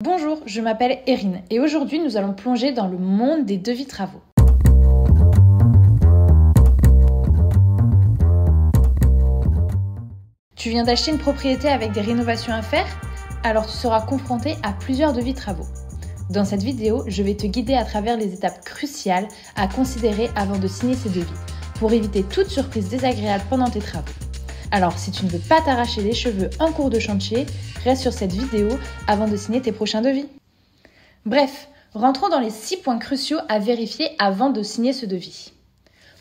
Bonjour, je m'appelle Erin et aujourd'hui nous allons plonger dans le monde des devis travaux. Tu viens d'acheter une propriété avec des rénovations à faire? Alors tu seras confronté à plusieurs devis travaux. Dans cette vidéo, je vais te guider à travers les étapes cruciales à considérer avant de signer ces devis, pour éviter toute surprise désagréable pendant tes travaux. Alors si tu ne veux pas t'arracher les cheveux en cours de chantier, reste sur cette vidéo avant de signer tes prochains devis. Bref, rentrons dans les 6 points cruciaux à vérifier avant de signer ce devis.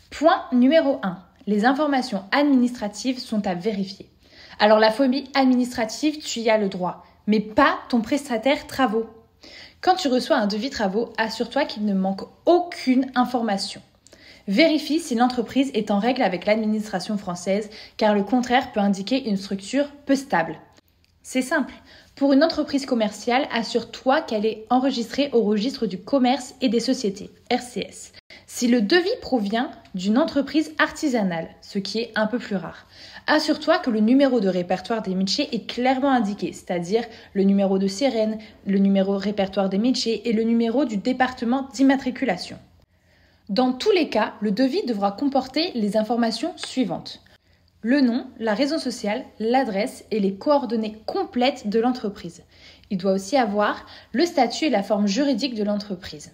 Point numéro 1. Les informations administratives sont à vérifier. Alors la phobie administrative, tu y as le droit, mais pas ton prestataire travaux. Quand tu reçois un devis travaux, assure-toi qu'il ne manque aucune information. Vérifie si l'entreprise est en règle avec l'administration française, car le contraire peut indiquer une structure peu stable. C'est simple. Pour une entreprise commerciale, assure-toi qu'elle est enregistrée au registre du commerce et des sociétés, RCS. Si le devis provient d'une entreprise artisanale, ce qui est un peu plus rare, assure-toi que le numéro de répertoire des métiers est clairement indiqué, c'est-à-dire le numéro de sirène, le numéro répertoire des métiers et le numéro du département d'immatriculation. Dans tous les cas, le devis devra comporter les informations suivantes. Le nom, la raison sociale, l'adresse et les coordonnées complètes de l'entreprise. Il doit aussi avoir le statut et la forme juridique de l'entreprise.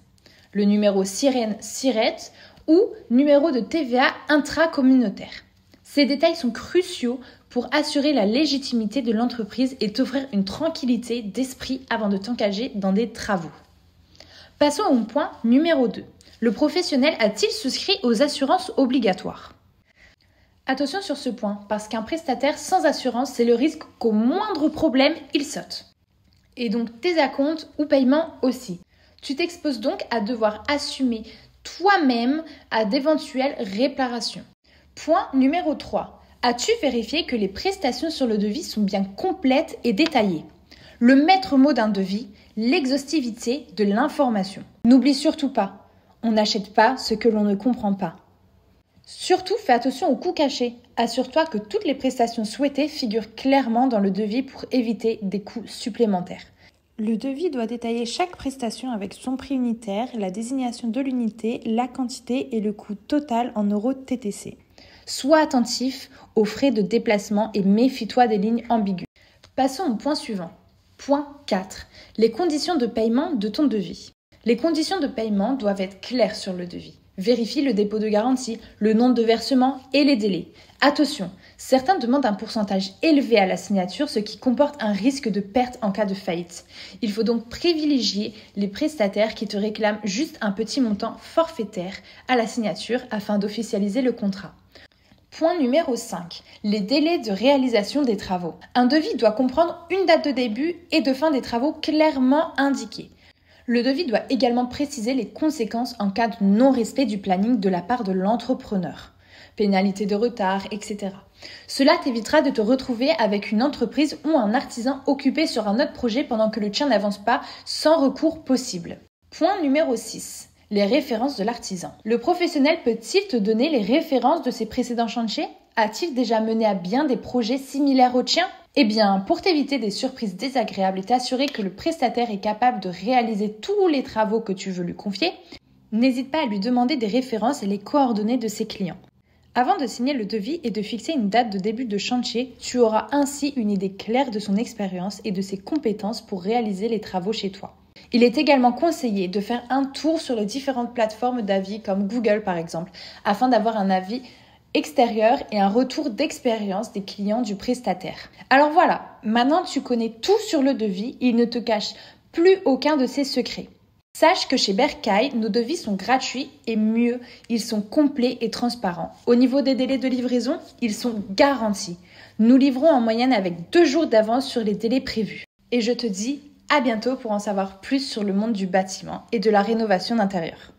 Le numéro SIREN/SIRET ou numéro de TVA intracommunautaire. Ces détails sont cruciaux pour assurer la légitimité de l'entreprise et t'offrir une tranquillité d'esprit avant de t'engager dans des travaux. Passons au point numéro 2. Le professionnel a-t-il souscrit aux assurances obligatoires? Attention sur ce point, parce qu'un prestataire sans assurance, c'est le risque qu'au moindre problème, il saute. Et donc tes acomptes ou paiements aussi. Tu t'exposes donc à devoir assumer toi-même à d'éventuelles réparations. Point numéro 3. As-tu vérifié que les prestations sur le devis sont bien complètes et détaillées? Le maître mot d'un devis, l'exhaustivité de l'information. N'oublie surtout pas. On n'achète pas ce que l'on ne comprend pas. Surtout, fais attention aux coûts cachés. Assure-toi que toutes les prestations souhaitées figurent clairement dans le devis pour éviter des coûts supplémentaires. Le devis doit détailler chaque prestation avec son prix unitaire, la désignation de l'unité, la quantité et le coût total en euros TTC. Sois attentif aux frais de déplacement et méfie-toi des lignes ambiguës. Passons au point suivant. Point 4. Les conditions de paiement de ton devis. Les conditions de paiement doivent être claires sur le devis. Vérifie le dépôt de garantie, le nombre de versements et les délais. Attention, certains demandent un pourcentage élevé à la signature, ce qui comporte un risque de perte en cas de faillite. Il faut donc privilégier les prestataires qui te réclament juste un petit montant forfaitaire à la signature afin d'officialiser le contrat. Point numéro 5. Les délais de réalisation des travaux. Un devis doit comprendre une date de début et de fin des travaux clairement indiquée. Le devis doit également préciser les conséquences en cas de non-respect du planning de la part de l'entrepreneur. Pénalité de retard, etc. Cela t'évitera de te retrouver avec une entreprise ou un artisan occupé sur un autre projet pendant que le tien n'avance pas sans recours possible. Point numéro 6. Les références de l'artisan. Le professionnel peut-il te donner les références de ses précédents chantiers? A-t-il déjà mené à bien des projets similaires au tien? Eh bien, pour t'éviter des surprises désagréables et t'assurer que le prestataire est capable de réaliser tous les travaux que tu veux lui confier, n'hésite pas à lui demander des références et les coordonnées de ses clients. Avant de signer le devis et de fixer une date de début de chantier, tu auras ainsi une idée claire de son expérience et de ses compétences pour réaliser les travaux chez toi. Il est également conseillé de faire un tour sur les différentes plateformes d'avis comme Google par exemple, afin d'avoir un avis extérieur et un retour d'expérience des clients du prestataire. Alors voilà, maintenant tu connais tout sur le devis, il ne te cache plus aucun de ses secrets. Sache que chez Bercail, nos devis sont gratuits et mieux, ils sont complets et transparents. Au niveau des délais de livraison, ils sont garantis. Nous livrons en moyenne avec 2 jours d'avance sur les délais prévus. Et je te dis à bientôt pour en savoir plus sur le monde du bâtiment et de la rénovation d'intérieur.